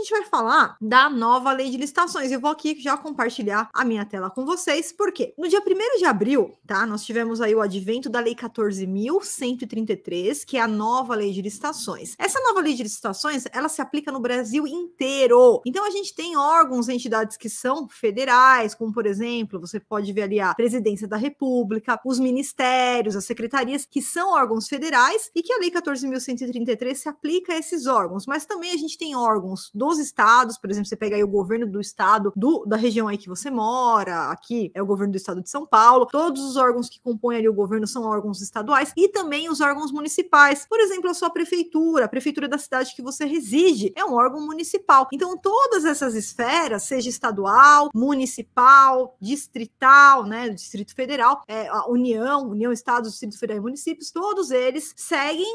gente vai falar da nova lei de licitações. Eu vou aqui já compartilhar a minha tela com vocês, porque no dia 1º de abril, tá, nós tivemos aí o advento da lei 14.133, que é a nova lei de licitações. Essa nova lei de licitações, ela se aplica no Brasil inteiro. Então a gente tem órgãos, entidades que são federais, como por exemplo, você pode ver ali a Presidência da República, os ministérios, as secretarias, que são órgãos federais e que a lei 14.133 se aplica a esses órgãos. Mas também a gente tem órgãos dos estados, por exemplo, você pega aí o governo do estado, da região aí que você mora, aqui é o governo do estado de São Paulo, todos os órgãos que compõem ali o governo são órgãos estaduais e também os órgãos municipais. Por exemplo, a sua prefeitura, a prefeitura da cidade que você reside, é um órgão municipal. Então, todas essas esferas, seja estadual, municipal, distrital, né, Distrito Federal, a União, Estados, Distrito Federal e municípios, todos eles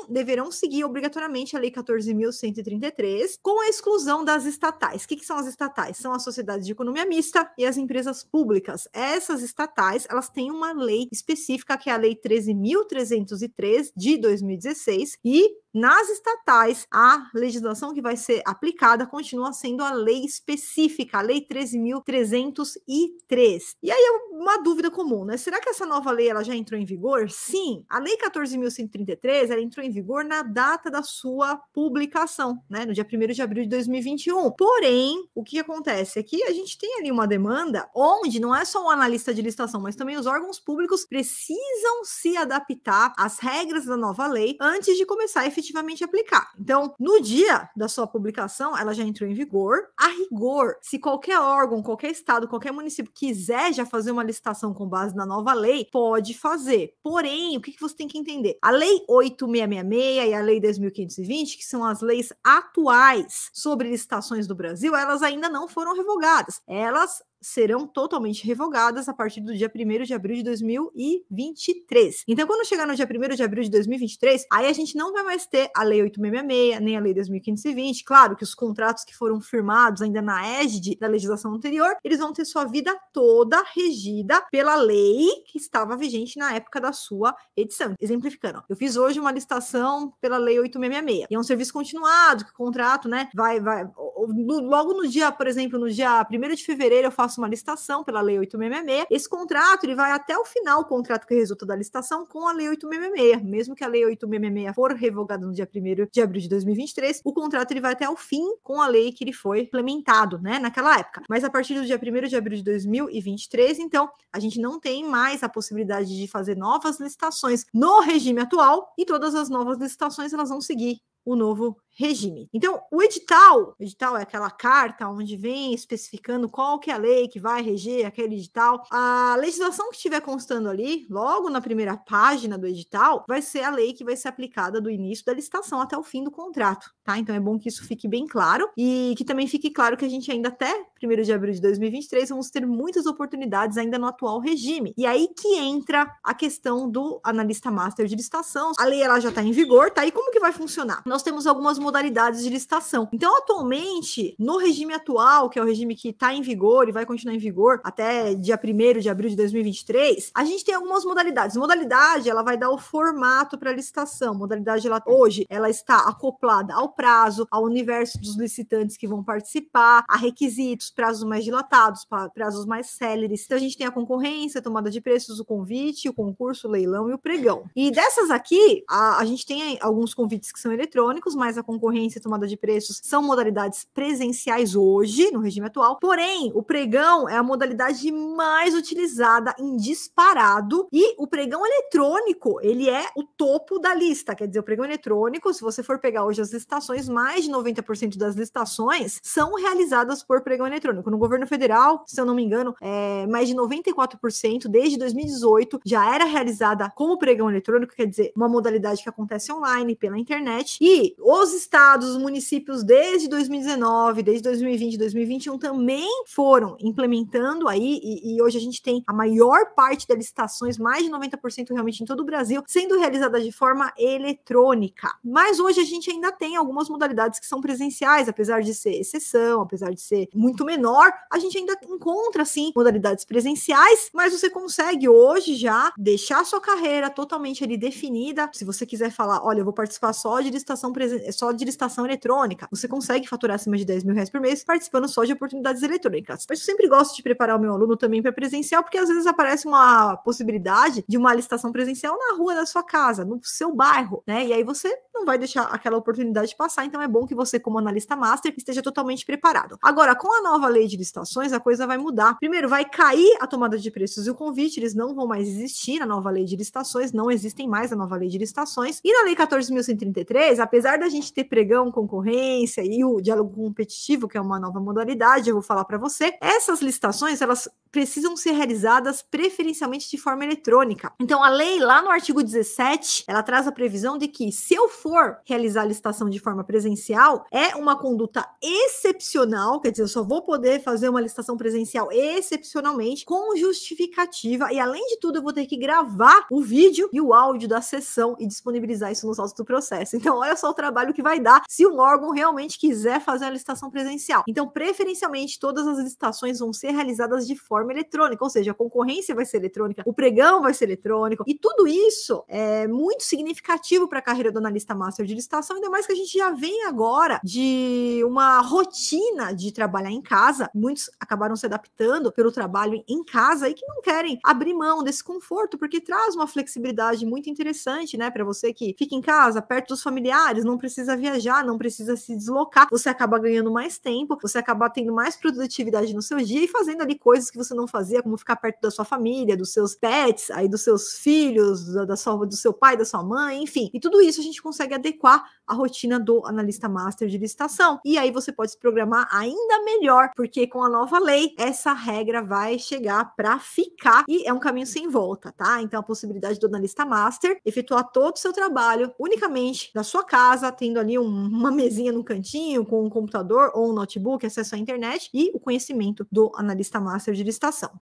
deverão seguir obrigatoriamente a lei 14.133, com a exclusão das estatais. O que são as estatais? São as sociedades de economia mista e as empresas públicas. Essas estatais, elas têm uma lei específica, que é a lei 13.303 de 2016, e nas estatais, a legislação que vai ser aplicada continua sendo a lei específica, a lei 13.303. E aí é uma dúvida comum, né? Será que essa nova lei ela já entrou em vigor? Sim, a lei 14.133 ela entrou em vigor na data da sua publicação, né? No dia 1º de abril de 2021. Porém, o que acontece é que a gente tem ali uma demanda onde não é só o analista de licitação, mas também os órgãos públicos precisam se adaptar às regras da nova lei antes de começar a efetivamente aplicar. Então, no dia da sua publicação, ela já entrou em vigor. A rigor, se qualquer órgão, qualquer estado, qualquer município quiser já fazer uma licitação com base na nova lei, pode fazer. Porém, o que você tem que entender? A lei 8.666 e a lei 10.520, que são as leis atuais sobre licitações do Brasil, elas ainda não foram revogadas. Elas serão totalmente revogadas a partir do dia 1º de abril de 2023. Então, quando chegar no dia 1º de abril de 2023, aí a gente não vai mais ter a lei 8.666, nem a lei 10.520. Claro que os contratos que foram firmados ainda na égide da legislação anterior, eles vão ter sua vida toda regida pela lei que estava vigente na época da sua edição. Exemplificando, eu fiz hoje uma licitação pela lei 8.666, e é um serviço continuado, que o contrato, né, logo no dia, por exemplo, no dia 1º de fevereiro, eu faço uma licitação pela lei 8.666, esse contrato ele vai até o final, o contrato que resulta da licitação com a lei 8.666, mesmo que a lei 8.666 for revogada no dia 1º de abril de 2023, o contrato ele vai até o fim com a lei que ele foi implementado, né, naquela época. Mas a partir do dia 1º de abril de 2023, então, a gente não tem mais a possibilidade de fazer novas licitações no regime atual, e todas as novas licitações elas vão seguir o novo regime. Então, o edital é aquela carta onde vem especificando qual que é a lei que vai reger aquele edital. A legislação que estiver constando ali, logo na primeira página do edital, vai ser a lei que vai ser aplicada do início da licitação até o fim do contrato, tá? Então, é bom que isso fique bem claro e que também fique claro que a gente ainda até 1º de abril de 2023 vamos ter muitas oportunidades ainda no atual regime. E aí que entra a questão do analista master de licitação. A lei ela já está em vigor, tá? E como que vai funcionar? Nós temos algumas modalidades de licitação. Então, atualmente, no regime atual, que é o regime que está em vigor e vai continuar em vigor até dia 1º de abril de 2023, a gente tem algumas modalidades. Modalidade, ela vai dar o formato para a licitação. Modalidade, hoje, ela está acoplada ao prazo, ao universo dos licitantes que vão participar, a requisitos, prazos mais dilatados, prazos mais céleres. Então, a gente tem a concorrência, a tomada de preços, o convite, o concurso, o leilão e o pregão. E dessas aqui, a gente tem alguns convites que são eletrônicos, mas a concorrência e tomada de preços são modalidades presenciais hoje, no regime atual. Porém, o pregão é a modalidade mais utilizada em disparado, e o pregão eletrônico, ele é o topo da lista. Quer dizer, o pregão eletrônico, se você for pegar hoje as licitações, mais de 90% das licitações são realizadas por pregão eletrônico. No governo federal, se eu não me engano, mais de 94% desde 2018 já era realizada como pregão eletrônico, quer dizer, uma modalidade que acontece online, pela internet. E os estados, os municípios, desde 2019, desde 2020, 2021, também foram implementando aí, e hoje a gente tem a maior parte das licitações, mais de 90% realmente em todo o Brasil, sendo realizada de forma eletrônica. Mas hoje a gente ainda tem algumas modalidades que são presenciais, apesar de ser exceção, apesar de ser muito menor, a gente ainda encontra, sim, modalidades presenciais, mas você consegue hoje já deixar sua carreira totalmente ali definida. Se você quiser falar, olha, eu vou participar só de licitação de licitação eletrônica. Você consegue faturar acima de 10 mil reais por mês participando só de oportunidades eletrônicas. Mas eu sempre gosto de preparar o meu aluno também para presencial, porque às vezes aparece uma possibilidade de uma licitação presencial na rua da sua casa, no seu bairro, né? E aí você não vai deixar aquela oportunidade passar, então é bom que você, como analista master, esteja totalmente preparado. Agora, com a nova lei de licitações, a coisa vai mudar. Primeiro, vai cair a tomada de preços e o convite, eles não vão mais existir na nova lei de licitações, não existem mais na nova lei de licitações. E na lei 14.133, apesar da gente ter pregão, concorrência e o diálogo competitivo, que é uma nova modalidade, eu vou falar para você, essas licitações, elas precisam ser realizadas preferencialmente de forma eletrônica. Então, a lei, lá no artigo 17, ela traz a previsão de que, se eu for realizar a licitação de forma presencial, é uma conduta excepcional, quer dizer, eu só vou poder fazer uma licitação presencial excepcionalmente, com justificativa, e além de tudo, eu vou ter que gravar o vídeo e o áudio da sessão e disponibilizar isso nos autos do processo. Então, olha só o trabalho que vai dar se um órgão realmente quiser fazer a licitação presencial. Então, preferencialmente, todas as licitações vão ser realizadas de forma eletrônica, ou seja, a concorrência vai ser eletrônica, o pregão vai ser eletrônico, e tudo isso é muito significativo para a carreira do analista master de licitação, ainda mais que a gente já vem agora de uma rotina de trabalhar em casa. Muitos acabaram se adaptando pelo trabalho em casa e que não querem abrir mão desse conforto, porque traz uma flexibilidade muito interessante, né, para você que fica em casa, perto dos familiares, não precisa viajar, não precisa se deslocar, você acaba ganhando mais tempo, você acaba tendo mais produtividade no seu dia e fazendo ali coisas que você não fazia, como ficar perto da sua família, dos seus pets, aí dos seus filhos, do seu pai, da sua mãe, enfim. E tudo isso a gente consegue adequar à rotina do analista master de licitação. E aí você pode se programar ainda melhor, porque com a nova lei, essa regra vai chegar para ficar e é um caminho sem volta, tá? Então a possibilidade do analista master efetuar todo o seu trabalho unicamente da sua casa, tendo ali uma mesinha no cantinho com um computador ou um notebook, acesso à internet e o conhecimento do analista master de licitação.